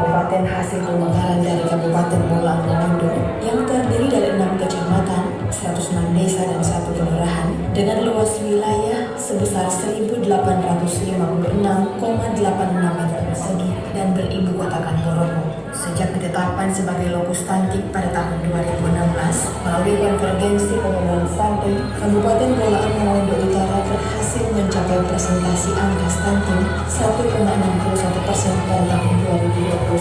Kabupaten hasil pemekaran dari Kabupaten Bolaang Mongondo yang terdiri dari 6 kecamatan, 106 desa dan 1 kelurahan dengan luas wilayah sebesar 1.856,86 meter persegi dan beribu kotakan Poropo. Sejak ditetapkan sebagai lokus stunting pada tahun 2016 melalui konvergensi pengelolaan stunting, Kabupaten Bolaang Mongondo Utara berhasil mencapai presentasi angka stunting 1,61% pada tahun 2021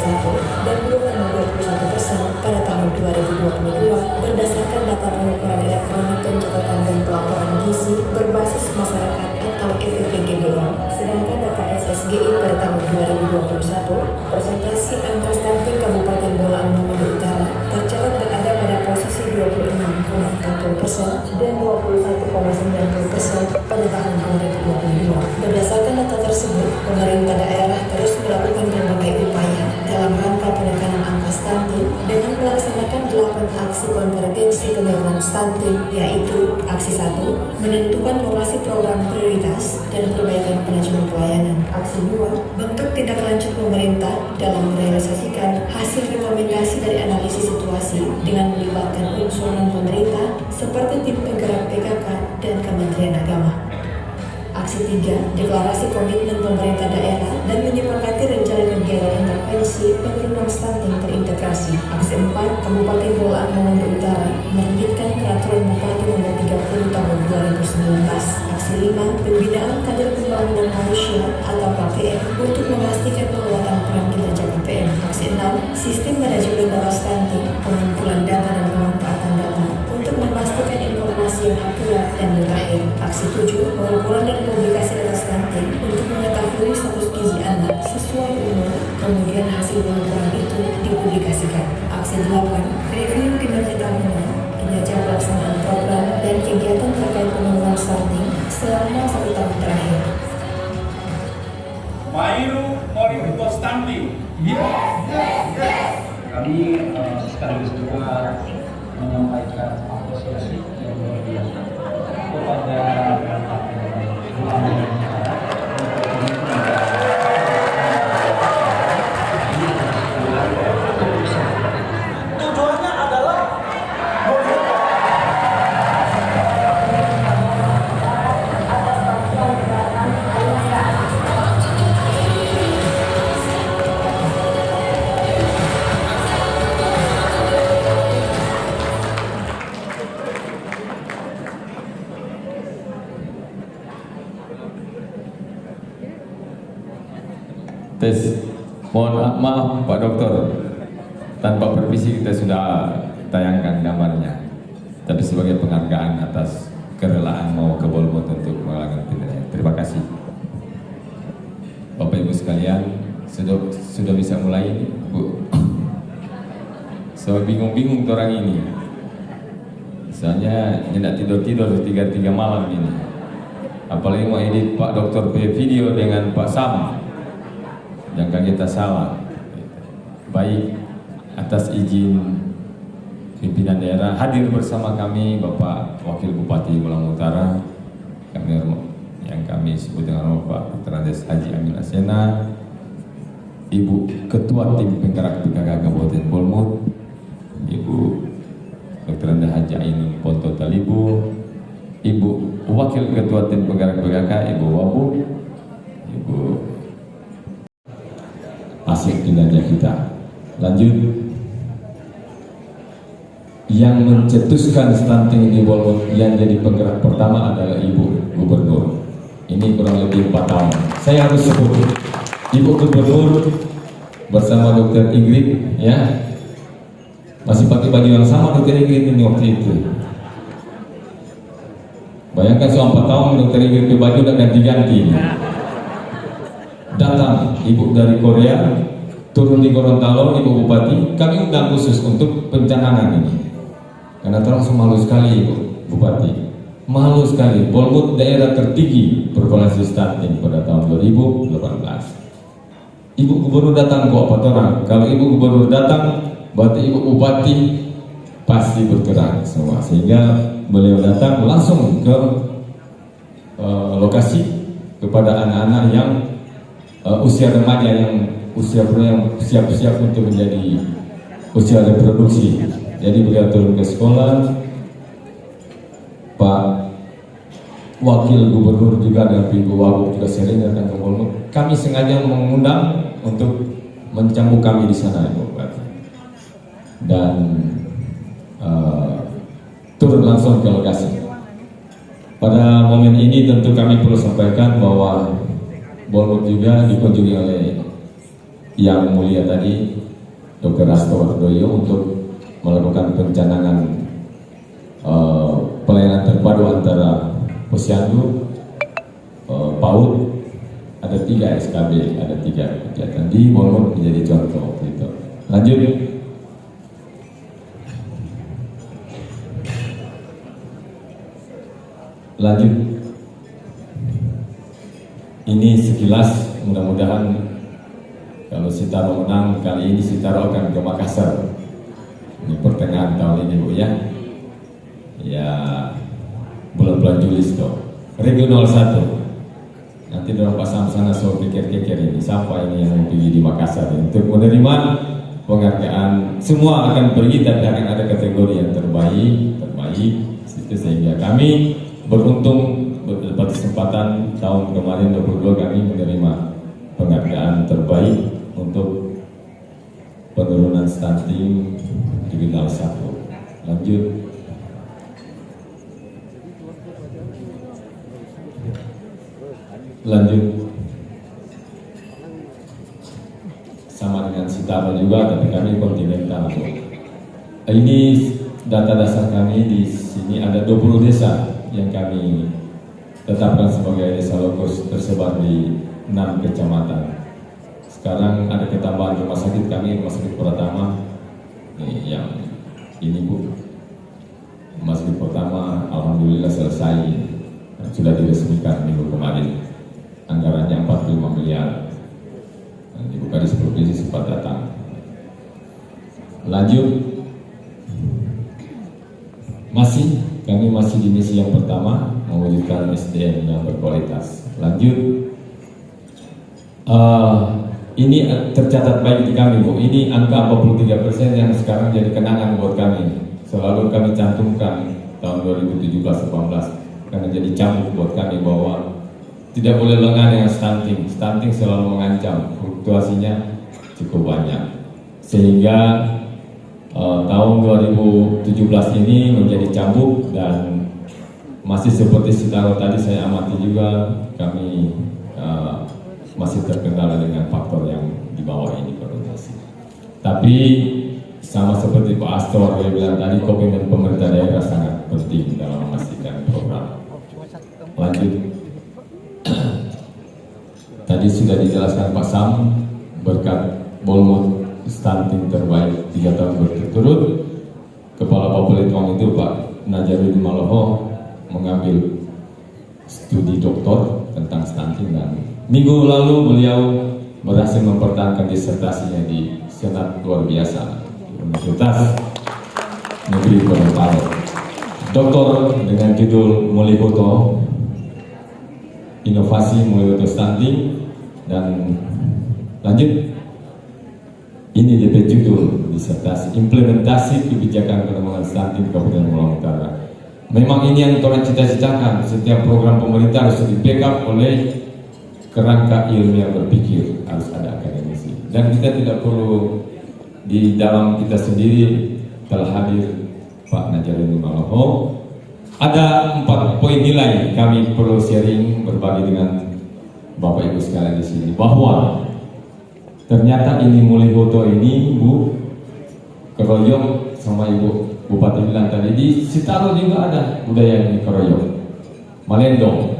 dan 2,21% pada tahun 2022 berdasarkan data pengukuran elektronik pencatatan dan pelaporan gizi berbasis masyarakat atau EPPGBM. Sedangkan data SSGI pada tahun 2021, presentasi angka stunting Kabupaten Bolaang Mongondo Utara tercatat berada pada posisi 26,40% dan 21,90% pada tahun 2022. Berdasarkan data tersebut, pemerintah daerah terus melakukan berbagai upaya dalam rangka penekanan angka stunting dengan melaksanakan 8 aksi konvergensi penurunan stunting, yaitu aksi 1, menentukan lokasi program prioritas dan perbaikan manajemen pelayanan. Aksi 2, bentuk tindak lanjut pemerintah dalam merealisasikan hasil rekomendasi dari analisis situasi dengan melibatkan unsur pemerintah seperti tim penggerak PKK dan Kementerian Agama. Aksi 3, deklarasi komitmen pemerintah daerah dan menyepakati rencana kegiatan intervensi penurunan stunting terintegrasi. Aksi 4, Kabupaten Bolaang Mongondo Utara menerbitkan Peraturan Bupati Nomor 30 Tahun 2019. Aksi 5, pembinaan kader pembangunan manusia atau KPM untuk memastikan penguatan peran kinerja KPM. Aksi 6, sistem manajemen data stunting, pengumpulan data dan pemanfaatan data untuk memastikan informasi yang akurat dan mutakhir. Aksi 7, pengukuran dan publikasi data stunting untuk mengetahui status gizi anak sesuai umur, kemudian hasil pengukuran itu dipublikasikan. Aksi 8, review kinerja tahunan, kinerja pelaksanaan program dan kegiatan terkait penurunan stunting selama 1 tahun terakhir. Mairu Moributo Stunting. Kami sekaligus juga menyampaikan apresiasi yang luar biasa kepada Tujuannya adalah tes. Mohon maaf Pak Dokter, tanpa permisi kita sudah tayangkan gambarnya, tapi sebagai penghargaan atas kerelaan mau ke Bolmut untuk melakukan tindakan. Terima kasih. Bapak Ibu sekalian, sudah bisa mulai Bu? So bingung-bingung orang ini, soalnya tidak tidur-tidur 3 malam ini, apalagi mau edit Pak Dokter video dengan Pak Sam. Jangan kita salah. Baik, atas izin pimpinan daerah hadir bersama kami Bapak Wakil Bupati Bolaang Utara, yang kami sebut dengan Bapak Dr. Andes Haji Amin Asena, Ibu Ketua Tim Penggerak PKK Kabupaten Bolmut, Ibu Dr. Andes Haji Ainun Ponto Talibu, Ibu Wakil Ketua Tim Penggerak PKK Ibu Wabu, Ibu hasil kinerja kita. Lanjut, yang mencetuskan stunting di Bolmut yang jadi penggerak pertama adalah Ibu Gubernur. Ini kurang lebih 4 tahun. Saya harus sebut Ibu Gubernur bersama Dr. Ingrid, ya, masih pakai baju yang sama Dr. Ingrid ini waktu itu. Bayangkan selama 4 tahun Dr. Ingrid ke baju udah ganti-ganti. Datang Ibu dari Korea, turun di Gorontalo, Ibu Bupati, kami undang khusus untuk pencanangan ini. Karena langsung malu sekali Ibu Bupati, malu sekali. Bolmut daerah tertinggi populasi stunting pada tahun 2018. Ibu Gubernur datang kok apa orang? Kalau Ibu Gubernur datang, berarti Ibu Bupati pasti bergerak semua. Sehingga beliau datang langsung ke lokasi kepada anak-anak yang usia remaja yang usia pria yang siap-siap untuk menjadi usia reproduksi. Jadi beliau turun ke sekolah, Pak Wakil Gubernur juga dan Ibu Wagub juga sering datang ke Bolmut. Kami sengaja mengundang untuk mencambuk kami di sana, Ibu Bupati. Dan turun langsung ke lokasi. Pada momen ini tentu kami perlu sampaikan bahwa Bolmut juga dikunjungi oleh Yang Mulia tadi, Dr. Asto Wardoyo, untuk melakukan pencanangan pelayanan terpadu antara posyandu, PAUD. Ada 3 SKB, ada 3 kegiatan di Bolmut menjadi contoh waktu itu. Lanjut. Lanjut. Ini sekilas, mudah-mudahan kalau Sitaro menang kali ini, Sitaro akan ke Makassar. Ini pertengahan tahun ini, Bu, ya. Ya, bulan-bulan Juli itu. Regional 1. Nanti dalam pasang sana so pikir-pikir ini siapa ini yang pergi di Makassar untuk menerima penghargaan. Semua akan pergi, tapi akan ada kategori yang terbaik. Situ sehingga kami beruntung berdapat kesempatan tahun kemarin 22 kami menerima penghargaan terbaik untuk penurunan stunting regional 1. Lanjut. Sama dengan Sitaro juga, tapi kami kontinental. Ini data dasar kami di sini ada 20 desa yang kami tetapkan sebagai desa lokus tersebar di 6 kecamatan. Sekarang ada ketambahan rumah sakit kami, Rumah Sakit Pratama. Yang ini, Bu, Rumah Sakit Pratama alhamdulillah selesai, sudah diresmikan minggu kemarin. Anggarannya 45 miliar. Nanti Bu Kadis Provinsi sempat datang. Lanjut. Kami masih di misi yang pertama, mewujudkan SDM yang berkualitas. Lanjut. Ini tercatat baik di kami, Bu. Ini angka 43% yang sekarang jadi kenangan buat kami. Selalu kami cantumkan tahun 2017-18 karena jadi cambuk buat kami bahwa tidak boleh lengah dengan stunting. Stunting selalu mengancam, fluktuasinya cukup banyak. Sehingga tahun 2017 ini menjadi cambuk, dan masih seperti Sitaro tadi saya amati juga, kami masih terkendala dengan faktor yang di bawah ini koordinasi. Tapi sama seperti Pak Astor yang bilang tadi, komitmen pemerintah daerah sangat penting dalam memastikan program. Lanjut. Tadi sudah dijelaskan Pak Sam, berkat Bolmut stunting terbaik 3 tahun berturut-turut, Kepala Bapelitbang itu Pak Najarudin Maloho mengambil studi doktor tentang stunting, dan minggu lalu beliau berhasil mempertahankan disertasinya di Senat luar biasa Universitas Negeri Gorontalo. Doktor dengan judul Mulyoto, Inovasi Mulyoto Stunting. Dan lanjut. Ini DP judul disertasi, Implementasi Kebijakan Penanggulangan Stunting Kabupaten Malang Utara. Memang ini yang orang cita-citakan, setiap program pemerintah harus di-backup oleh kerangka ilmiah berpikir, harus ada akademisi. Dan kita tidak perlu, di dalam kita sendiri telah hadir Pak Najarudin Maloho. Ada 4 poin nilai kami perlu sharing, berbagi dengan Bapak Ibu sekalian di sini, bahwa ternyata ini Mulyoto ini, Bu, keroyok sama Ibu Bupati bilang tadi, di Sitaro juga ada budaya ini keroyok, Malendong.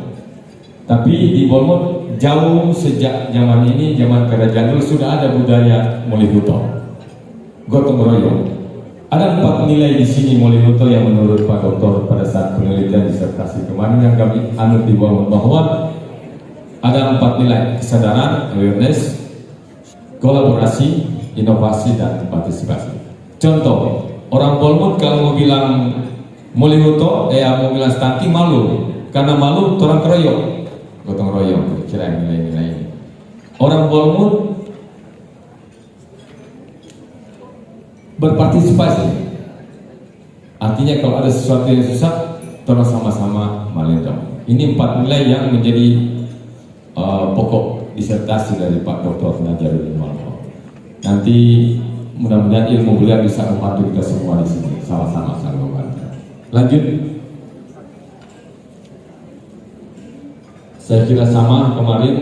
Tapi di Bolmut jauh sejak zaman ini, zaman kerajaan dulu sudah ada budaya Mulyoto, gotong royong. Ada 4 nilai di sini Mulyoto yang menurut Pak Doktor pada saat penelitian disertasi kemarin yang kami anut di Bolmut, bahwa ada 4 nilai: kesadaran, awareness, kolaborasi, inovasi, dan partisipasi. Contoh, orang Bolmut kalau mau bilang Mulyoto, mau bilang stunting malu, karena malu orang keroyok, gotong royong, kira nilai-nilai ini. Orang Bolmut berpartisipasi. Artinya kalau ada sesuatu yang susah, tolong sama-sama melindungi. Ini 4 nilai yang menjadi pokok disertasi dari Pak Dr. Najarudin Malho. Nanti mudah-mudahan ilmu beliau bisa membantu kita semua di sini, sama-sama saling membantu. Lanjut. Saya kira sama kemarin,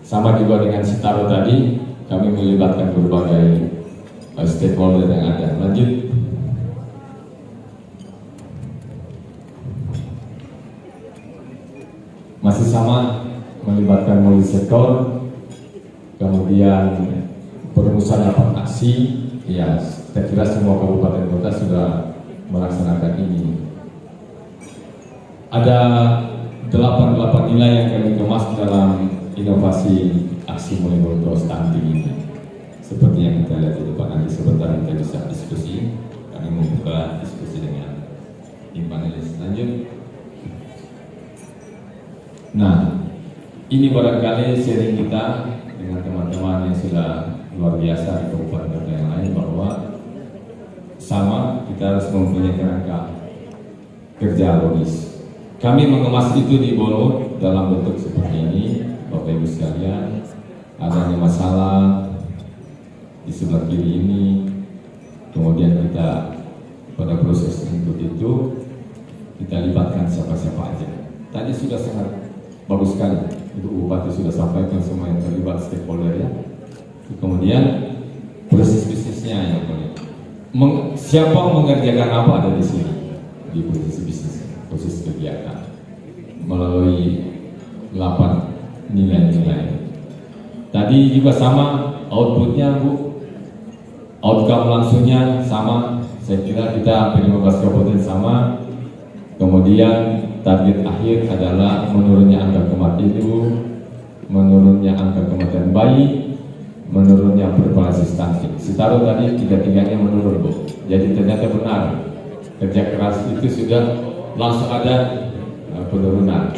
sama juga dengan Sitaro tadi, kami melibatkan berbagai stakeholder yang ada. Lanjut. Masih sama, melibatkan multisektor, kemudian perumusan rapat aksi. Ya, saya kira semua kabupaten kota sudah melaksanakan ini. Ada 8 nilai yang kami kemas dalam inovasi aksi Mulyono Stunting ini. Seperti yang kita lihat di depan, nanti sebentar kita bisa diskusi. Kami membuka diskusi dengan tim panelis. Lanjut. Nah, ini barangkali sharing kita dengan teman-teman yang sudah luar biasa di kabupaten yang lain, bahwa sama kita harus mempunyai kerangka kerja logis. Kami mengemas itu di Bolo dalam bentuk seperti ini, Bapak Ibu sekalian. Adanya masalah di sebelah kiri ini, kemudian kita pada proses untuk itu kita libatkan siapa-siapa aja. Tadi sudah sangat bagus sekali, Ibu Bupati sudah sampaikan semua yang terlibat stakeholder ya. Kemudian proses bisnisnya yang siapa mengerjakan apa ada di sini di proses bisnis, proses kegiatan melalui 8 nilai-nilai. Tadi juga sama outputnya Bu, outcome langsungnya sama. Saya kira kita hampir 15 kabupaten sama. Kemudian target akhir adalah menurunnya angka kematian ibu, menurunnya angka kematian bayi, menurunnya prevalensi stunting. Sitaro tadi 3-3-nya menurun Bu. Jadi ternyata benar, kerja keras itu sudah langsung ada penurunan.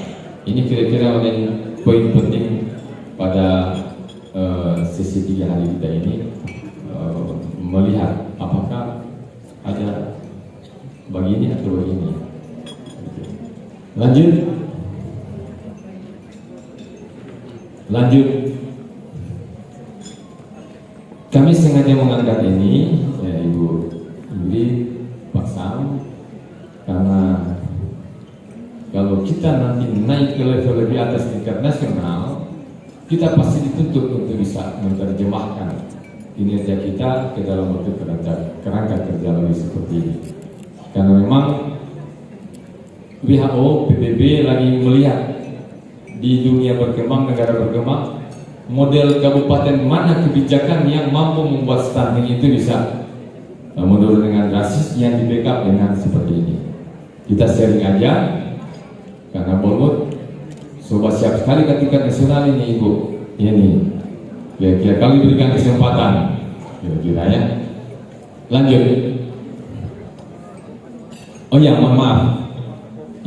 Ini kira-kira poin penting pada sesi 3 hari kita ini, melihat apakah ada begini atau begini. Lanjut. Kami sengaja mengangkat ini, ya Ibu Yuli, Pak Sam, karena kalau kita nanti naik ke level lebih atas tingkat nasional, kita pasti dituntut untuk bisa menerjemahkan kinerja kita ke dalam bentuk kerangka kerja logis seperti ini. Karena memang WHO, PBB lagi melihat di dunia berkembang, negara berkembang, model kabupaten mana kebijakan yang mampu membuat stunting itu bisa menurun dengan drastis, yang di backup dengan seperti ini. Kita sharing aja, karena Bolmut sobat siap sekali ke tingkat nasional ini Ibu. Ini kira-kira kami berikan kesempatan, kira-kira ya. Lanjut. Oh ya, mohon maaf.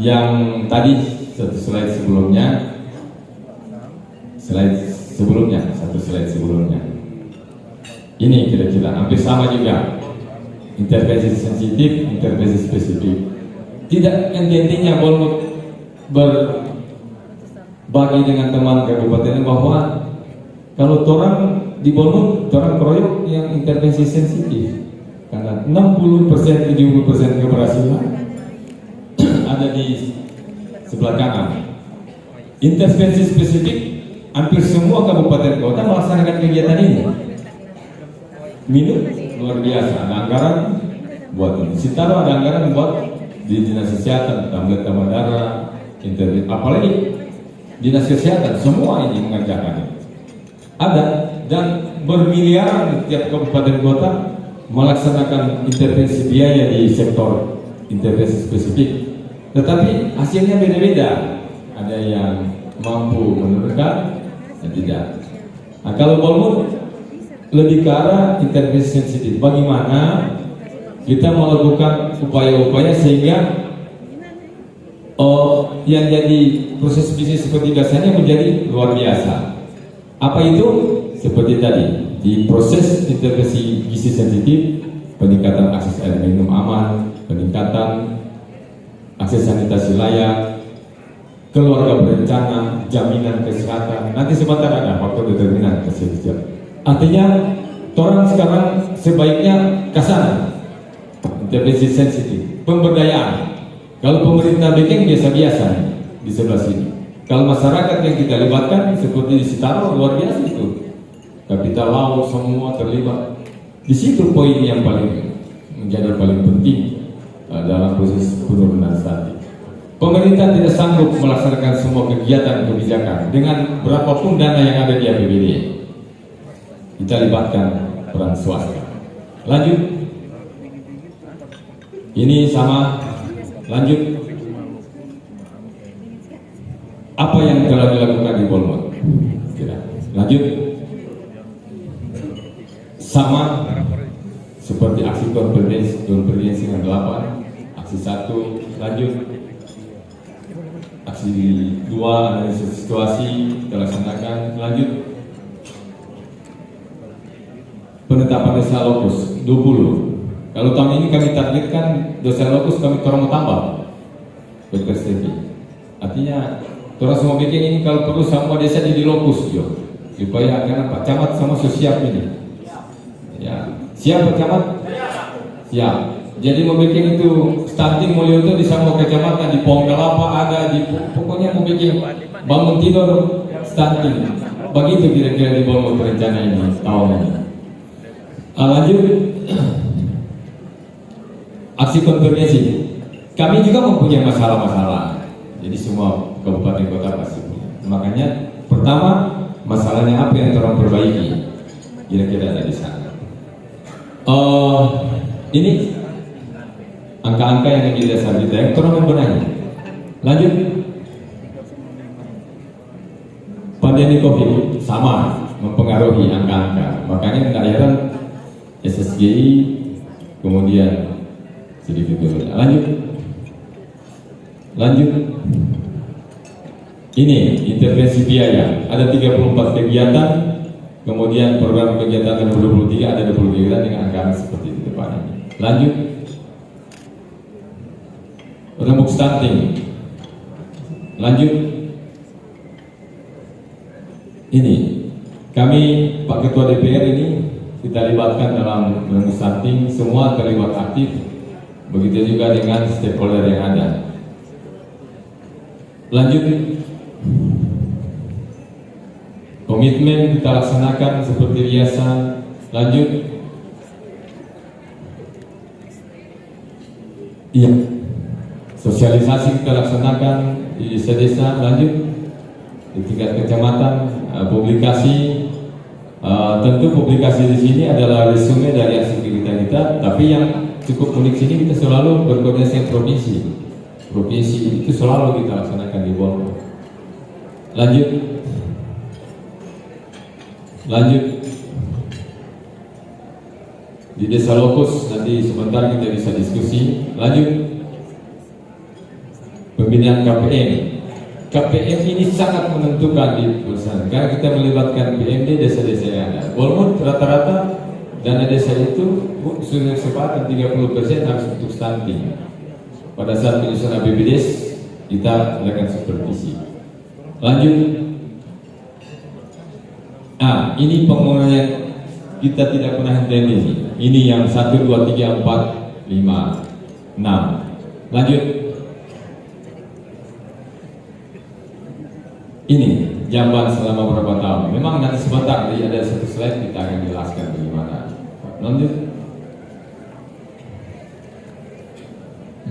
Yang tadi satu slide sebelumnya, ini kira-kira hampir sama juga, intervensi sensitif, intervensi spesifik. Tidak intinya Bolmut berbagi dengan teman kabupaten bahwa kalau orang di Bolmut, orang proyek yang intervensi sensitif, karena 60%-70% keberhasilan ada di sebelah kanan. Intervensi spesifik, hampir semua kabupaten kota melaksanakan kegiatan ini. Minum luar biasa, ada anggaran buat ini. Sitaro ada anggaran buat di dinas kesehatan, tablet tambah darah, intervensi, apalagi dinas kesehatan, semua ini mengerjakan ini. Ada, dan bermiliaran tiap kabupaten kota melaksanakan intervensi biaya di sektor intervensi spesifik. Tetapi hasilnya beda-beda. Ada yang mampu menurunkan dan tidak. Nah, kalau Bolmut lebih ke arah intervensi sensitif. Bagaimana kita melakukan upaya-upaya sehingga yang jadi proses bisnis seperti biasanya menjadi luar biasa. Apa itu? Seperti tadi, di proses intervensi gizi sensitif, peningkatan akses air minum aman, peningkatan akses sanitasi layak, keluarga berencana, jaminan kesehatan. Nanti sebentar ada faktor determinan kesehatan. Artinya, orang sekarang sebaiknya ke sana, intervensi sensitif, pemberdayaan. Kalau pemerintah bikin biasa-biasa di sebelah sini. Kalau masyarakat yang kita libatkan seperti di Sitaro luar biasa itu. Kapital laut semua terlibat. Di situ poin yang menjadi paling penting dalam proses penurunan stunting. Pemerintah tidak sanggup melaksanakan semua kegiatan kebijakan dengan berapapun dana yang ada di APBD. Kita libatkan peran swasta. Lanjut. Ini sama. Lanjut. Apa yang telah dilakukan di Bolmot? Lanjut. Sama seperti aksi konferensi yang 8, aksi 1, lanjut. Aksi 2, analisis situasi dilaksanakan, lanjut. Penetapan desa lokus 20. Kalau tahun ini kami targetkan desa lokus kami mau tambah berperspektif. Artinya orang semua bikin ini kalau perlu semua desa jadi lokus jo, supaya karena Pak Camat sama siap ini. Ya, siap Pak Camat? Siap. Jadi mau bikin itu stunting mulia itu di semua kecamatan, di Pongkalapa ada, di pokoknya mau bikin bangun tidur stunting. Begitu kira-kira di bawah rencana ini tahun ini. Lanjut, aksi konvergensi. Kami juga mempunyai masalah-masalah. Jadi semua kabupaten kota pasti punya. Makanya pertama masalahnya apa yang orang perbaiki, kira-kira ada di sana. Ini angka-angka yang menjadi dasar kita yang orang membenahi. Lanjut, pandemi COVID sama mempengaruhi angka-angka. Makanya nggak heran SSGI kemudian sedikit turun. Lanjut. Ini intervensi biaya. Ada 34 kegiatan, kemudian program kegiatan ada 23, ada 20 kegiatan dengan anggaran seperti di depan ini. Lanjut. Remuk stunting. Lanjut. Ini kami Pak Ketua DPR ini kita libatkan dalam remuk stunting, semua terlibat aktif. Begitu juga dengan stakeholder yang ada. Lanjut, komitmen kita laksanakan seperti biasa. Lanjut, iya, sosialisasi kita laksanakan di desa-desa. Lanjut, di tingkat kecamatan, publikasi. Tentu publikasi di sini adalah resume dari hasil kegiatan kita, tapi yang cukup unik sini kita selalu berkoordinasi dengan provinsi itu selalu kita laksanakan di Bolmot. Lanjut di desa lokus nanti sebentar kita bisa diskusi. Lanjut, pembinaan KPM ini sangat menentukan di perusahaan karena kita melibatkan PMD desa-desa yang ada. Bolmot rata-rata dana desa itu sudah sepakat 30% harus untuk stunting. Pada saat penyusunan APBD kita lakukan supervisi. Lanjut. Ini penggunaan kita tidak pernah henti ini. Ini yang 1, 2, 3, 4, 5, 6. Lanjut. Ini jamban selama berapa tahun. Memang nanti sebentar ada satu slide kita akan jelaskan bagaimana. Lanjut.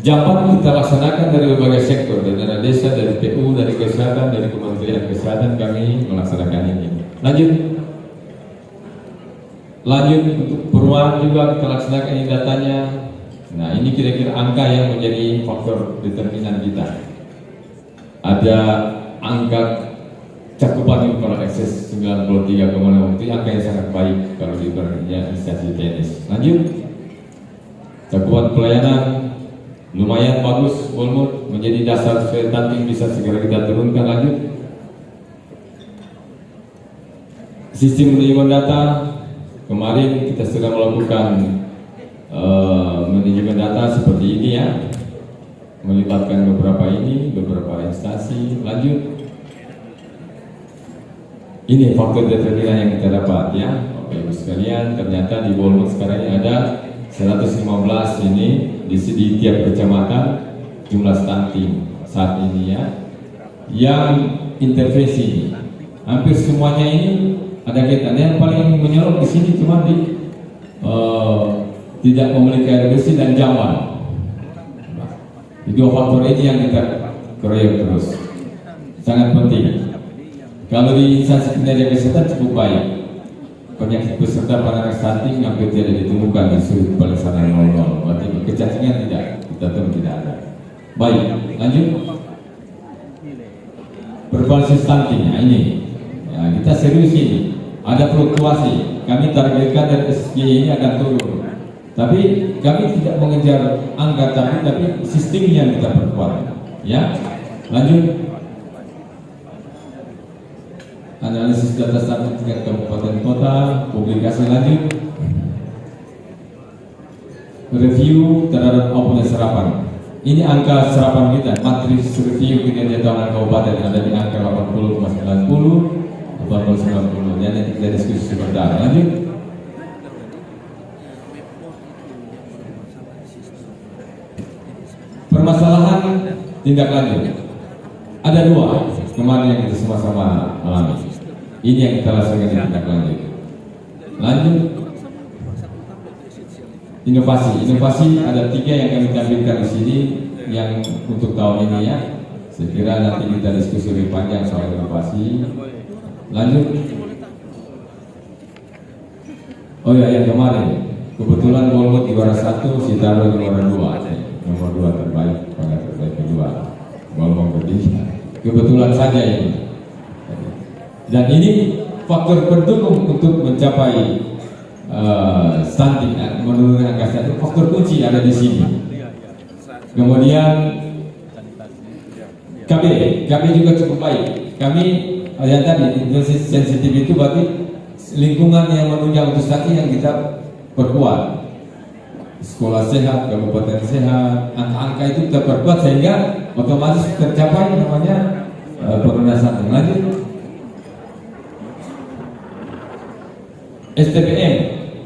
Jamban kita laksanakan dari berbagai sektor, dari dana desa, dari PU, dari kesehatan, dari Kementerian Kesehatan kami melaksanakan ini. Lanjut untuk perubahan juga kita laksanakan ini datanya. Nah ini kira-kira angka yang menjadi faktor determinan kita. Ada angka cakupan kalau ekses 93,6 itu angka yang sangat baik kalau dibandingkan instansi TNS. Lanjut, cakupan pelayanan lumayan bagus, Bolmot menjadi dasar supaya stunting bisa segera kita turunkan. Lanjut, sistem penerimaan data kemarin kita sudah melakukan manajemen data seperti ini ya, melibatkan beberapa instansi. Lanjut, ini faktor determinan yang kita dapat ya, Bapak Ibu sekalian. Ternyata di Bolmut sekarang ini ada 115 ini di tiap kecamatan jumlah stunting saat ini ya, yang intervensi. Hampir semuanya ini ada kaitan. Yang paling menyorot di sini cuma di tidak memiliki air bersih dan jaman. Dua faktor ini yang kita keroyok terus, sangat penting. Kalau di instansi kinerja kesehatan cukup baik, penyakit peserta pada anak stunting hampir tidak ditemukan di seluruh pelaksanaan 00. Berarti kecacingan tidak, kita tahu tidak ada. Baik, lanjut. Prevalensi stunting, nah ini ya, kita serius ini. Ada fluktuasi. Kami targetkan dari SG ini akan turun. Tapi kami tidak mengejar angka tapi sistem yang kita perkuat. Ya, lanjut. Analisis data stunting tingkat kabupaten kota, publikasi lanjut. Review terhadap output serapan. Ini angka serapan kita, matriks review kinerja tahunan kabupaten ada di angka 80,90, 80,90. Jadi kita diskusi sebentar. Lanjut. Permasalahan tindak lanjut. Ada dua kemarin yang kita sama-sama alami. Ini yang kita laksanakan di tindak lanjut. Lanjut. Inovasi ada 3 yang kami tampilkan di sini yang untuk tahun ini ya. Saya kira nanti kita diskusi lebih panjang soal inovasi. Lanjut. Oh ya, yang kemarin kebetulan Bolmut juara 1, Sitaro juara 2. Nomor 2 terbaik, pada terbaik kedua. Bolmut ketiga. Kebetulan saja ini. Dan ini faktor pendukung untuk mencapai stunting, menurunkan angka stunting. Faktor kunci ada di sini. Kemudian KB juga cukup baik. Kami yang tadi sensitif itu berarti lingkungan yang menunjang untuk stunting yang kita perkuat. Sekolah sehat, kabupaten sehat, angka-angka itu kita perkuat sehingga otomatis tercapai namanya penurunan stunting. Lanjut. STPM,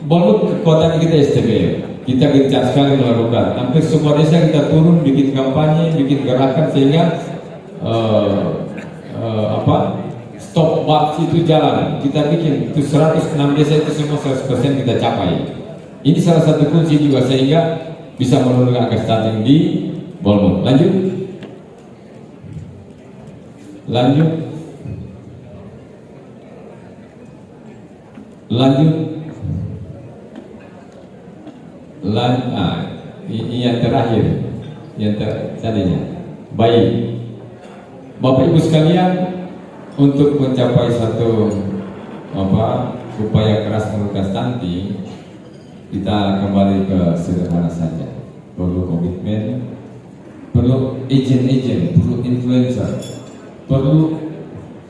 Bolmut kekuatan kita STPM. Kita gencar sekali melakukan. Hampir semua desa kita turun, bikin kampanye, bikin gerakan sehingga stop box itu jalan. Kita bikin itu 106 desa itu semua 100% kita capai. Ini salah satu kunci juga sehingga bisa menurunkan angka stunting di Bolmut. Lanjut. Ini yang terakhir, tadinya. Baik, Bapak Ibu sekalian, untuk mencapai satu upaya keras menurunkan stunting, kita kembali ke sederhana saja. Perlu komitmen, perlu agent, perlu influencer, perlu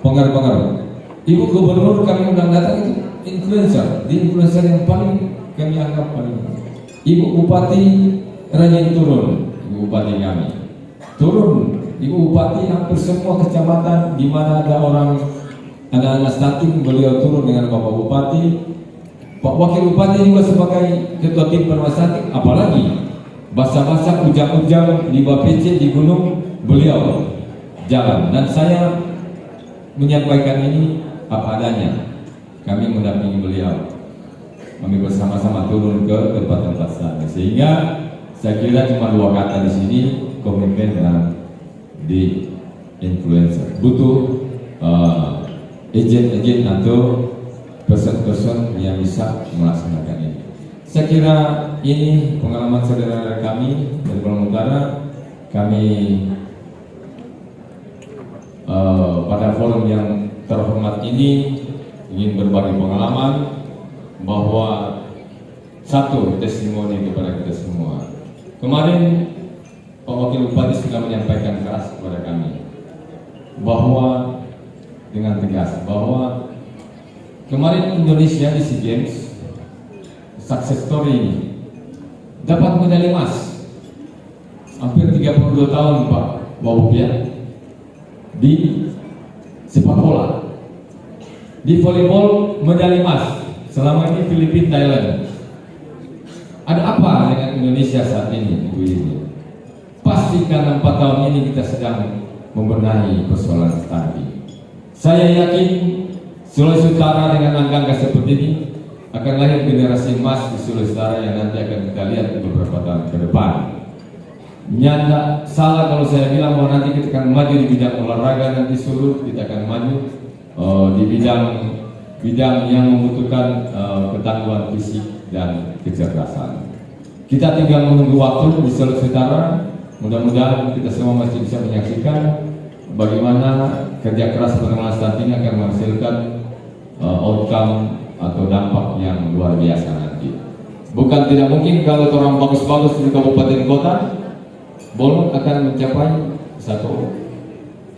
pengaruh. Ibu Gubernur kami undang datang itu influencer, di influencer yang paling kami anggap paling. Ibu Bupati rajin turun, Ibu Bupati kami turun. Ibu Bupati hampir semua kecamatan di mana ada orang anak-anak stunting beliau turun dengan Bapak Bupati. Pak Wakil Bupati juga sebagai ketua tim permasalahan, apalagi basah-basah ujang-ujang di BPC di gunung beliau jalan. Dan saya menyampaikan ini apa adanya. Kami mendampingi beliau. Kami bersama-sama turun ke tempat-tempat sana. Sehingga saya kira cuma 2 kata di sini, komitmen dan di influencer. Butuh agent atau person-person yang bisa melaksanakan ini. Saya kira ini pengalaman saudara kami dari Bolmut Utara. Kami pada forum yang terhormat ini ingin berbagi pengalaman bahwa satu testimoni kepada kita semua. Kemarin Pak Wakil Bupati sudah menyampaikan keras kepada kami bahwa dengan tegas bahwa kemarin Indonesia di SEA Games sukses story ini. Dapat medali emas, hampir 32 tahun Pak Wawub ya, di sepak bola. Di volleyball medali emas, selama ini Filipina, Thailand. Ada apa dengan Indonesia saat ini, Bu Yuni? Pasti karena 4 tahun ini kita sedang membenahi persoalan stunting. Saya yakin Sulawesi Utara dengan angka-angka seperti ini akan lahir generasi emas di Sulawesi Utara yang nanti akan kita lihat di beberapa tahun ke depan. Nyata salah kalau saya bilang bahwa nanti kita akan maju di bidang olahraga, nanti seluruh kita akan maju di bidang yang membutuhkan ketangguhan fisik dan kecerdasan. Kita tinggal menunggu waktu di Sulawesi Utara. Mudah-mudahan kita semua masih bisa menyaksikan bagaimana kerja keras penanganan stunting akan menghasilkan outcome atau dampak yang luar biasa nanti. Bukan tidak mungkin kalau orang bagus-bagus di kabupaten kota, Bolmut akan mencapai satu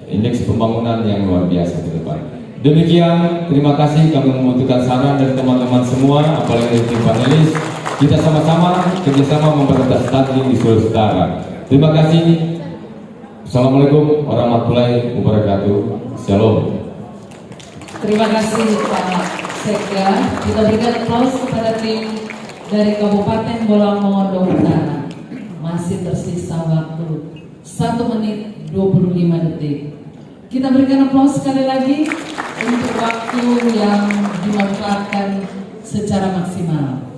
indeks pembangunan yang luar biasa ke depan. Demikian, terima kasih kami membutuhkan saran dari teman-teman semua, apalagi dari tim panelis. Kita sama-sama kerjasama memberantas stunting di Sulawesi Utara. Terima kasih. Assalamualaikum warahmatullahi wabarakatuh. Shalom. Terima kasih Pak Sekda. Kita berikan aplaus kepada tim dari Kabupaten Bolang Mongondo Utara. Masih tersisa waktu 1 menit 25 detik. Kita berikan aplaus sekali lagi untuk waktu yang dimanfaatkan secara maksimal.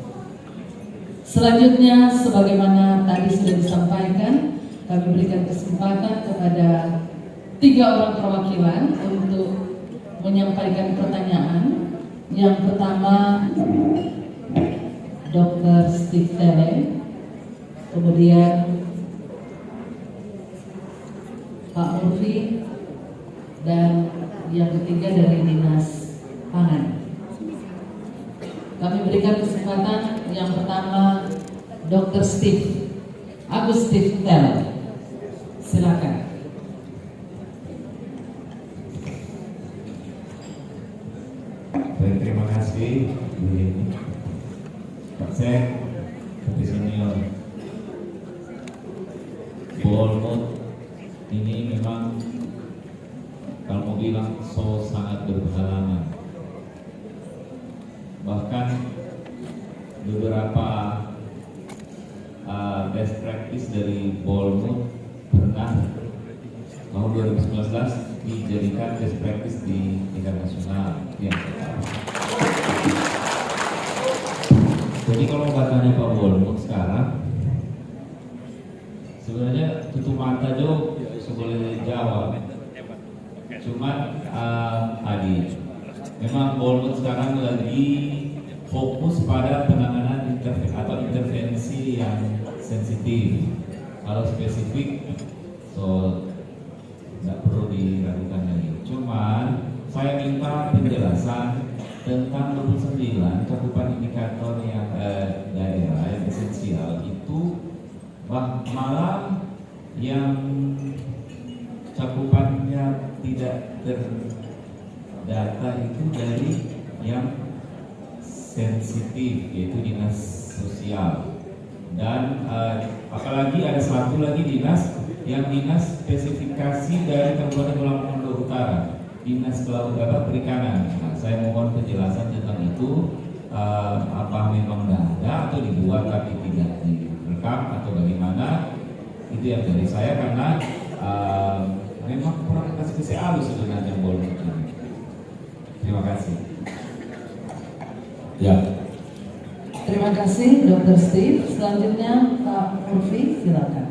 Selanjutnya, sebagaimana tadi sudah disampaikan, kami berikan kesempatan kepada 3 orang perwakilan untuk menyampaikan pertanyaan. Yang pertama, Dr. Steve Tele, kemudian Pak Murfi, dan yang ketiga dari Dinas Pangan. Kami berikan kesempatan yang pertama Dr. Steve, Agus Steve Tele. Silakan. Baik, terima kasih Bu Yeni, Pak Sek, Ketua Senior. Bolmut ini memang kalau mau bilang sangat berpengalaman. Bahkan beberapa best practice dari Bolmut pernah tahun 2019 dijadikan best practice di tingkat nasional yang pertama. Jadi kalau katanya Pak Bolmut sekarang sebenarnya tutup mata Jo boleh jawab. Cuman tadi memang Bolmut sekarang lagi fokus pada penanganan intervensi yang sensitif. Kalau spesifik, nggak perlu diragukan lagi. Cuman saya minta penjelasan tentang 29 cakupan indikator yang daerah yang esensial itu, malah yang cakupannya tidak terdata itu dari yang sensitif, yaitu dinas sosial. Dan apalagi ada satu lagi dinas yang dinas spesifikasi dari Kabupaten Bolang Mongondo Utara, dinas perikanan. Nah, saya mohon penjelasan tentang itu, apa memang ada atau dibuat tapi tidak direkam atau bagaimana? Itu yang dari saya, karena memang kurang kasih halus sebenarnya Bolmut ini. Terima kasih. Ya. Terima kasih Dr. Steve. Selanjutnya Pak Murfi, silakan.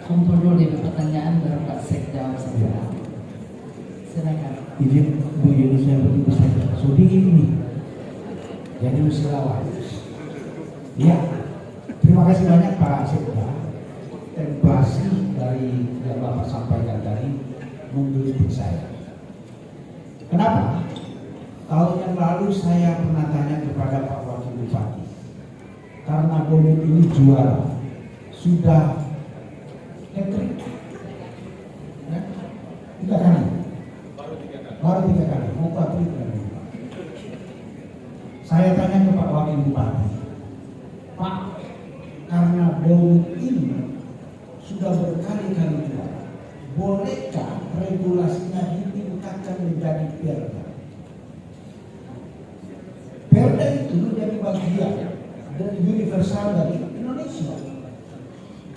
Kumpul dulu di pertanyaan baru Pak Sekda. Silakan. Izin Bu Yeni, saya beri pesan. Sudi ini jadi usahawan. Ya, terima kasih banyak Pak Sekda. Templasi dari yang Bapak sampaikan tadi menggelitik saya. Kenapa? Tahun yang lalu saya pernah tanya kepada Pak Wakil Bupati, karena Bolmut ini juara, sudah hat-trick, ya? 3 kali, baru 3 kali, mau 4 kali. Saya tanya ke Pak Pak Wakil Bupati, Pak, karena bom ini sudah berkali-kali juga, bolehkah regulasinya ditingkatkan menjadi perda? Perda itu menjadi bagian dari universal dari Indonesia.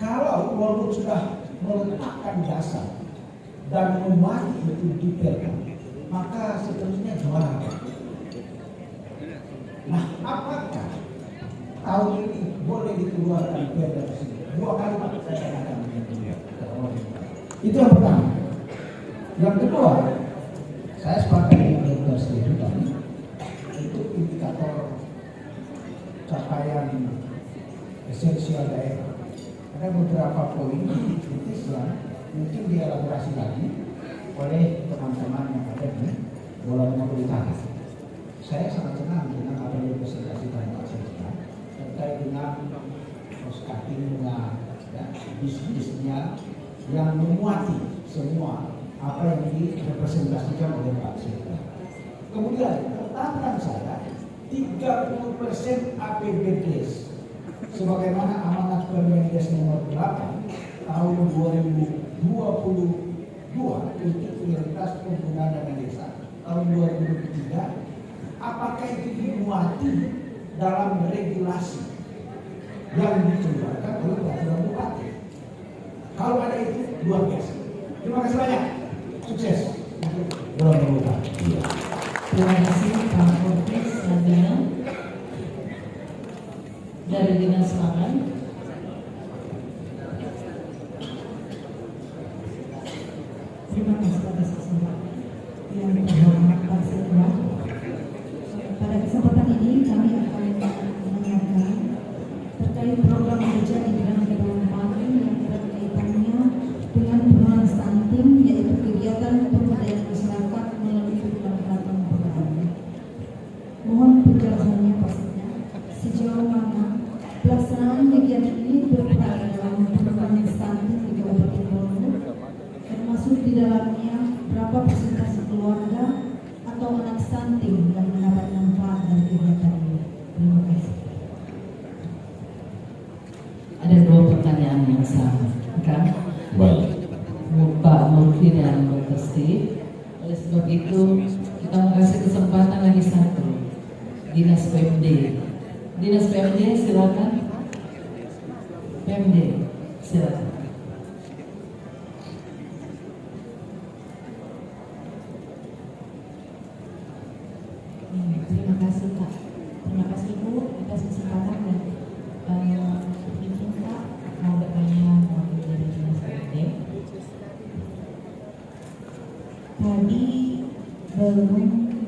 Kalau walaupun sudah meletakkan dasar dan memuat itu di perda, maka seterusnya juara. Nah, apakah tahun ini boleh dikeluarkan perda tersebut? 2 kali Pak saya katakan itu yang pertama. Yang kedua, saya sepakat dengan Dr. Setuju tadi, itu indikator capaian esensial daerah. Ada beberapa poin kritis yang mungkin dielaborasi lagi oleh teman-teman yang ada di Bola Mongondo Utara. Saya sangat senang dengan apa yang dipresentasikan Pak Sekda terkait dengan cost cutting-nya, bisnisnya yang memuati semua apa yang direpresentasikan oleh Pak Sekda. Kemudian pertanyaan saya, 30% APBDes sebagaimana amanat Permendes nomor 8 tahun 2022 untuk prioritas penggunaan dana desa tahun 2023, apakah itu dimuati dalam regulasi yang dikeluarkan oleh peraturan bupati? Kalau ada itu luar biasa. Terima kasih banyak. Sukses. Terima kasih Pak Orkes Sabina dari Dinas Pangan. Terima kasih atas kesempatan yang terhormat Pak Sekda. Pada kesempatan ini kami akan menyampaikan terkait program kerja di bidang ketahanan pangan yang erat kaitannya dengan penurunan stunting, yaitu kegiatan pemberdayaan masyarakat melalui program keraton Pegadaian. Mohon penjelasannya Pak Sekda, sejauh mana pelaksanaan kegiatan ini berperan dalam penurunan stunting di Kabupaten Bogor, termasuk di dalamnya berapa persentase keluarga atau anak stunting yang mendapat manfaat dari kegiatan ini. Terima kasih. Ada 2 pertanyaan yang sama, kan? Baik. Pak Mulki dan Dr. Steve. Oleh sebab itu kita mengasih kesempatan lagi satu, Dinas PMD. Dinas PMD silakan. PMD silakan. Terima kasih Pak. Terima kasih Bu atas kesempatan dan izin Pak mau bertanya dari Dinas PMD. Tadi belum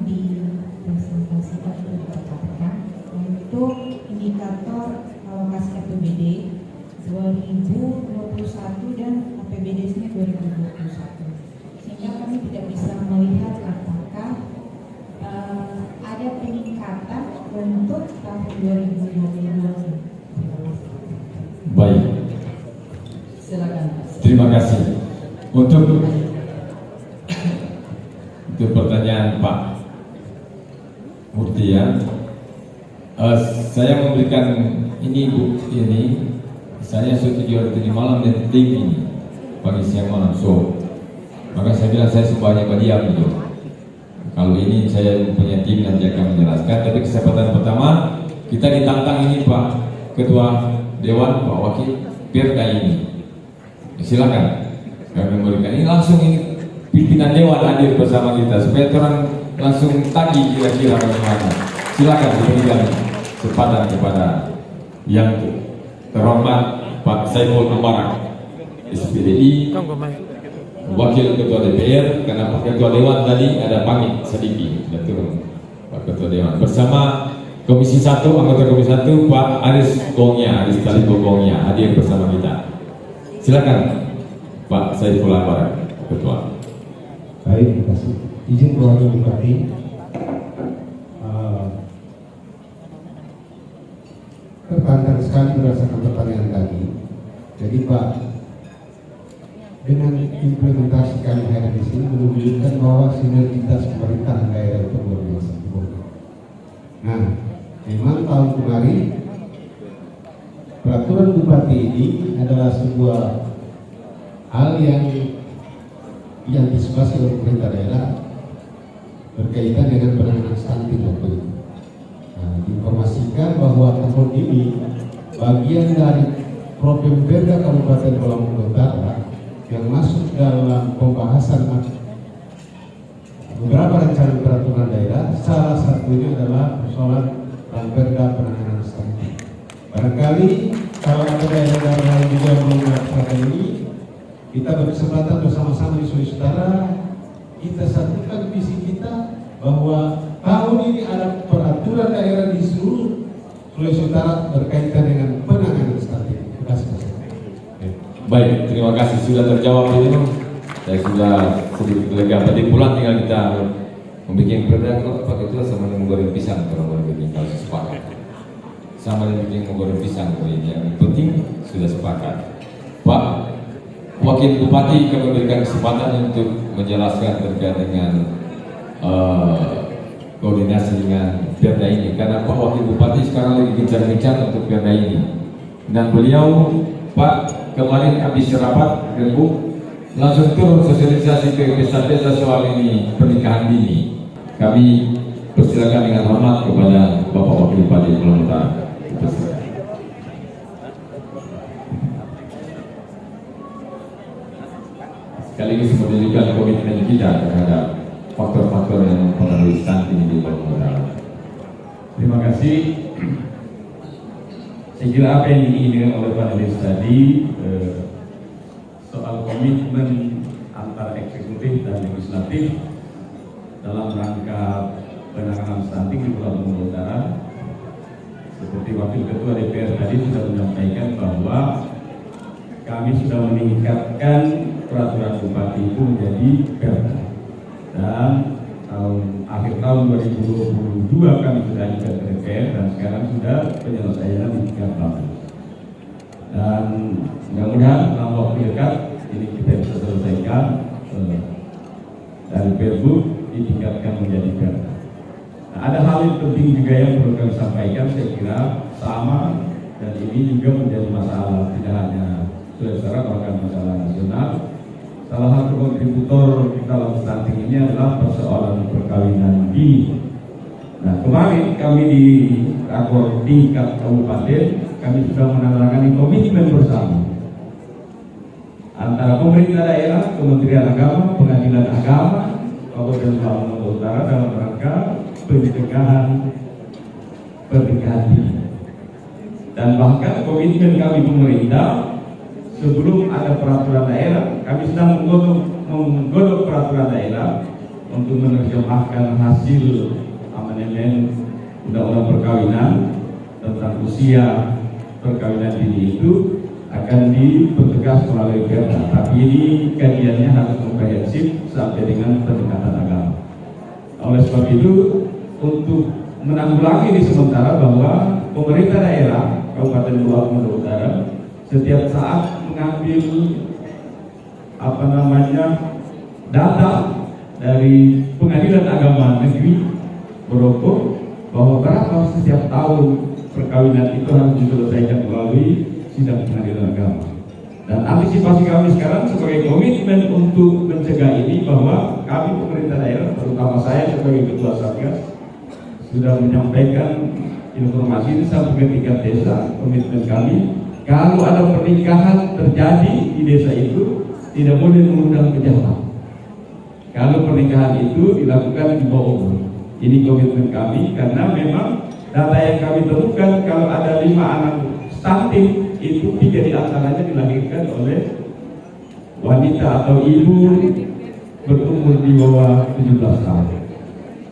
dipresentasikan atau ditetapkan untuk indikator alokasi APBD 2021 dan APBD-nya 2021, sehingga kami tidak bisa melihat apakah ada peningkatan untuk tahun 2022. Baik. Silakan. Terima kasih untuk pertanyaan Pak Murti ya. Saya memberikan ini bukti ini. Saya sudah di malam dan tim ini pagi siang malam maka saya bilang saya semuanya diam gitu. Kalau ini saya punya tim nanti akan menjelaskan. Tapi kesempatan pertama kita ditantang ini Pak Ketua Dewan, Pak Wakil Perda ini. Silakan kami memberikan ini langsung ini pimpinan Dewan hadir bersama kita supaya orang langsung tagih kira-kira bagaimana. Silakan diberikan kesempatan kepada yang terhormat Pak Saiful Ambarak SPDI, Wakil Ketua DPR, karena Pak Ketua Dewan tadi ada pamit sedikit, sudah turun Pak Ketua Dewan bersama Komisi 1, anggota Komisi 1 Pak Aris Talibo Gongnya hadir bersama kita. Silakan Pak Saiful Ambarak Ketua. Baik, terima kasih. Izin Wakil Bupati, tertantang sekali berdasarkan pertanyaan tadi. Jadi Pak, dengan implementasi kami hari di sini menunjukkan bahwa sinergitas pemerintahan daerah itu luar biasa. Nah, Memang tahun kemarin peraturan bupati ini adalah sebuah hal yang diantisipasi oleh pemerintah daerah berkaitan dengan penanganan stunting waktu itu. Nah, diinformasikan bahwa tahun ini bagian dari Propemberda Kabupaten Bolang Utara yang masuk dalam pembahasan beberapa rencana peraturan daerah, salah satunya adalah persoalan Propemberda penanganan stunting. Barangkali kalau ada daerah lain juga yang belum melaksanakan ini, kita berkesempatan bersama-sama di Sulawesi Utara kita satukan visi kita bahwa tahun ini ada peraturan daerah di seluruh Sulawesi Utara berkaitan dengan penanganan stunting. Terima kasih. Baik, terima kasih sudah terjawab ini. Saya sudah sedikit lega. Tadi pulang tinggal kita membuat perda kalau pakai itu sama dengan goreng pisang kalau mau bikin kalau sepakat. Sama dengan bikin menggoreng pisang yang penting sudah sepakat. Pak Wakil Bupati kami berikan kesempatan untuk menjelaskan terkait dengan koordinasi dengan perda ini karena Pak Wakil Bupati sekarang lagi gencar-gencar untuk perda ini dan beliau Pak kemarin habis rapat rembuk langsung turun sosialisasi ke desa-desa soal ini pernikahan dini. Kami persilakan dengan hormat kepada Bapak Wakil Bupati Bolang Utara. Sekaligus menunjukkan komitmen kita terhadap faktor-faktor yang mempengaruhi stunting di Bolang Utara. Terima kasih. Saya kira apa yang diinginkan oleh panelis tadi soal komitmen antara eksekutif dan legislatif dalam rangka penanganan stunting di Bolang Utara. Seperti Wakil Ketua DPR tadi sudah menyampaikan bahwa kami sudah meningkatkan peraturan bupati itu menjadi perda dan akhir tahun 2022 kami sudah ajukan ke DPR dan sekarang sudah penyelesaian di tingkat bawah. Dan mudah-mudahan dalam waktu dekat ini kita bisa selesaikan dari Perbu ditingkatkan menjadi perda. Nah, ada hal yang penting juga yang perlu kami sampaikan, saya kira sama dan ini juga menjadi masalah tidak hanya Sulawesi Utara bahkan masalah nasional. Salah satu kontributor dalam stunting ini adalah persoalan perkawinan dini. Nah, kemarin kami di rakor tingkat kabupaten kami sudah menandatangani komitmen bersama antara pemerintah daerah, Kementerian Agama, Pengadilan Agama, Kabupaten Bolang Utara dalam rangka pencegahan pernikahan dini. Dan bahkan komitmen kami pemerintah sebelum ada peraturan daerah, kami sedang menggodok peraturan daerah untuk menerjemahkan hasil amandemen Undang-Undang Perkawinan tentang usia perkawinan dini itu akan dipertegas melalui perda. Tapi ini kajiannya harus komprehensif sampai dengan pendekatan agama. Oleh sebab itu, untuk menanggulangi ini sementara bahwa pemerintah daerah Kabupaten Bolang Utara setiap saat mengambil data dari Pengadilan Agama Negeri Boroko bahwa berapa setiap tahun perkawinan itu harus diselesaikan melalui sidang Pengadilan Agama. Dan antisipasi kami sekarang sebagai komitmen untuk mencegah ini bahwa kami pemerintah daerah, terutama saya sebagai Ketua Satgas, sudah menyampaikan informasi ini sampai ke tingkat desa. Komitmen kami, kalau ada pernikahan terjadi di desa itu tidak boleh mengundang pejabat. Kalau pernikahan itu dilakukan di bawah umur. Ini komitmen kami karena memang data yang kami temukan kalau ada 5 anak stunting itu 3 di antaranya dilahirkan oleh wanita atau ibu berumur di bawah 17 tahun.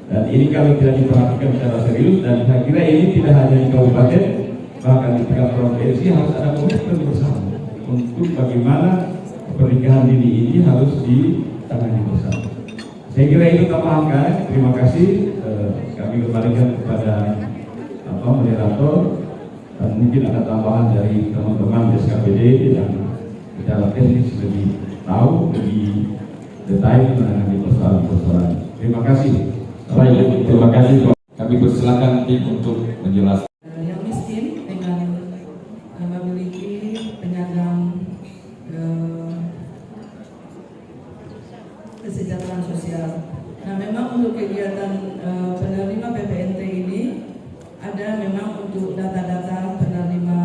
Dan ini kalau tidak diperhatikan secara serius, dan saya kira ini tidak hanya di kabupaten, bahkan di tingkat provinsi harus ada komitmen bersama untuk bagaimana pernikahan dini ini harus ditangani bersama. Saya kira itu tambahan kami. Terima kasih. Kami kembalikan kepada moderator, dan mungkin ada tambahan dari teman-teman SKPD yang secara teknis lebih tahu, lebih detail mengenai persoalan-persoalan. Terima kasih. Baik, terima kasih. Kami persilakan tim untuk menjelaskan. Yang miskin dengan memiliki penyandang kesejahteraan sosial. Nah, memang untuk kegiatan penerima PPNT ini ada memang untuk data-data penerima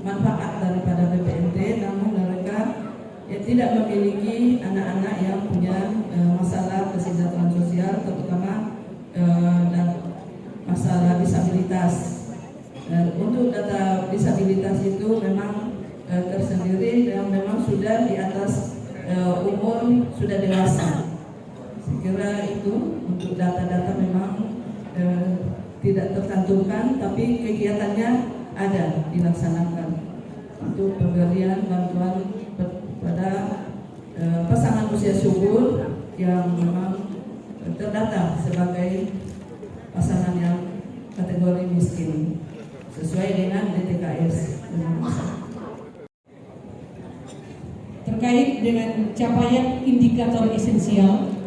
manfaat daripada PPNT, namun mereka tidak memiliki anak-anak yang punya masalah kesejahteraan sosial, terutama dan masalah disabilitas. Untuk data disabilitas itu memang tersendiri dan memang sudah di atas umur sudah dewasa. Saya kira itu untuk data-data memang tidak tercantumkan, tapi kegiatannya ada dilaksanakan untuk pemberian bantuan pada pasangan usia subur yang memang terdata sebagai pasangan yang kategori miskin sesuai dengan DTKS. Terkait dengan capaian indikator esensial,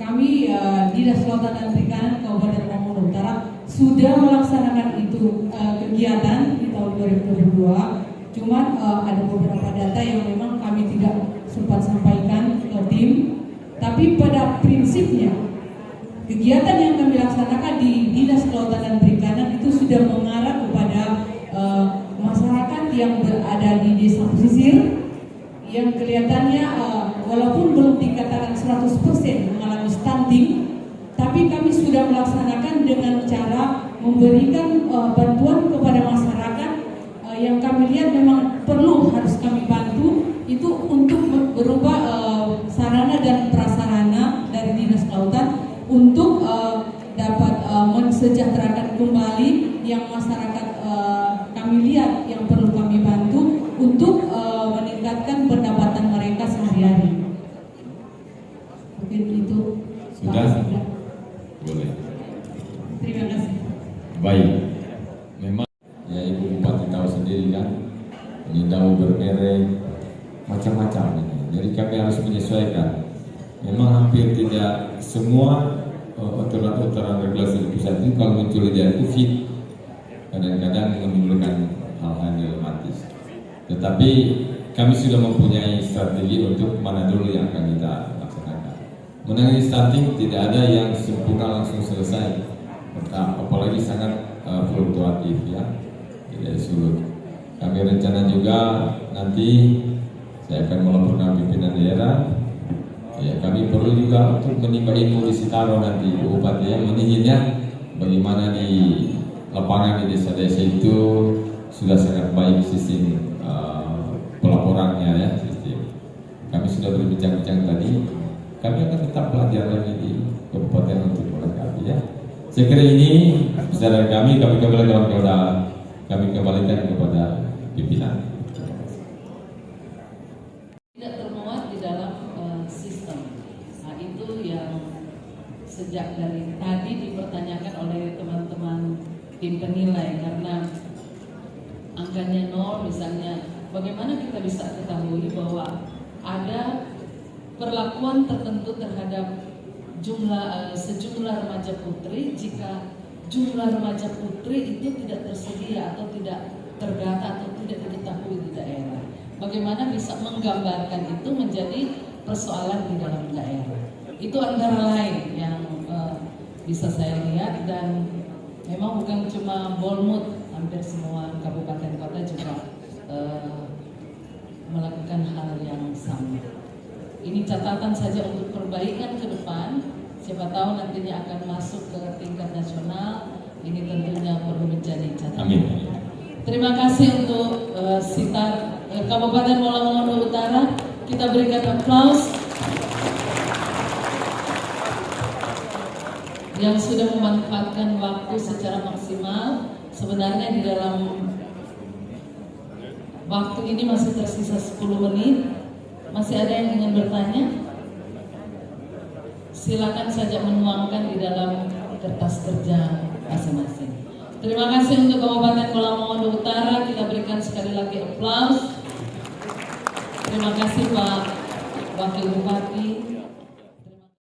kami Dinas Kelautan dan Perikanan Kabupaten Lamongan Utara sudah melaksanakan itu kegiatan di tahun 2022. Cuman ada beberapa data yang memang kami tidak sempat sampaikan ke tim. Tapi pada prinsipnya kegiatan yang kami laksanakan di Dinas Kelautan dan Perikanan itu sudah mengarah kepada masyarakat yang berada di desa pesisir yang kelihatannya walaupun belum dikatakan 100% mengalami stunting, tapi kami sudah melaksanakan dengan cara memberikan bantuan kepada masyarakat yang kami lihat memang perlu harus kami bantu itu untuk berupa sarana dan prasarana dari Dinas Kelautan untuk dapat mensejahterakan kembali yang masyarakat kami lihat yang perlu kami bantu untuk meningkatkan pendapatan mereka sehari-hari. Mungkin itu. Sudah? Boleh. Terima kasih. Baik. Memang ya Ibu Bupati tahu sendiri kan, ini tahu bermerek macam-macam ini. Jadi kami harus menyesuaikan. Memang hampir tidak semua aturan regulasi di pusat itu kalau muncul di COVID kadang-kadang menimbulkan hal-hal dilematis. Tetapi kami sudah mempunyai strategi untuk mana dulu yang akan kita laksanakan. Menangani stunting tidak ada yang sempurna langsung selesai, apalagi sangat fluktuatif ya, tidak surut. Kami rencana juga nanti saya akan melaporkan pimpinan daerah. Ya, kami perlu juga untuk menimba ilmu di Sitaro nanti Bupati yang menginginnya bagaimana di lapangan di desa-desa itu sudah sangat baik sistem pelaporannya ya sistem. Kami sudah berbincang-bincang tadi. Kami akan tetap belajar lagi di kabupaten untuk melengkapi ya. Saya kira ini besar dari kami kembalikan kepada pimpinan. Tidak termuat di dalam sistem. Nah, itu yang sejak dari tadi dipertanyakan oleh teman-teman tim penilai karena angkanya 0 misalnya. Bagaimana kita bisa ketahui bahwa ada perlakuan tertentu terhadap sejumlah remaja putri jika jumlah remaja putri itu tidak tersedia atau tidak terdata atau tidak diketahui di daerah. Bagaimana bisa menggambarkan itu menjadi persoalan di dalam daerah. Itu antara lain yang bisa saya lihat dan memang bukan cuma Bolmut, hampir semua kabupaten kota juga melakukan hal yang sama. Ini catatan saja untuk perbaikan ke depan. Siapa tahu nantinya akan masuk ke tingkat nasional. Ini tentunya perlu menjadi catatan. Amin. Terima kasih untuk Sitar Kabupaten Lamongan Utara. Kita berikan aplaus yang sudah memanfaatkan waktu secara maksimal. Sebenarnya di dalam waktu ini masih tersisa 10 menit. Masih ada yang ingin bertanya? Silakan saja menuangkan di dalam kertas kerja masing-masing. Terima kasih untuk Kabupaten Lamongan Utara. Kita berikan sekali lagi aplaus. Terima kasih Pak Wakil Bupati.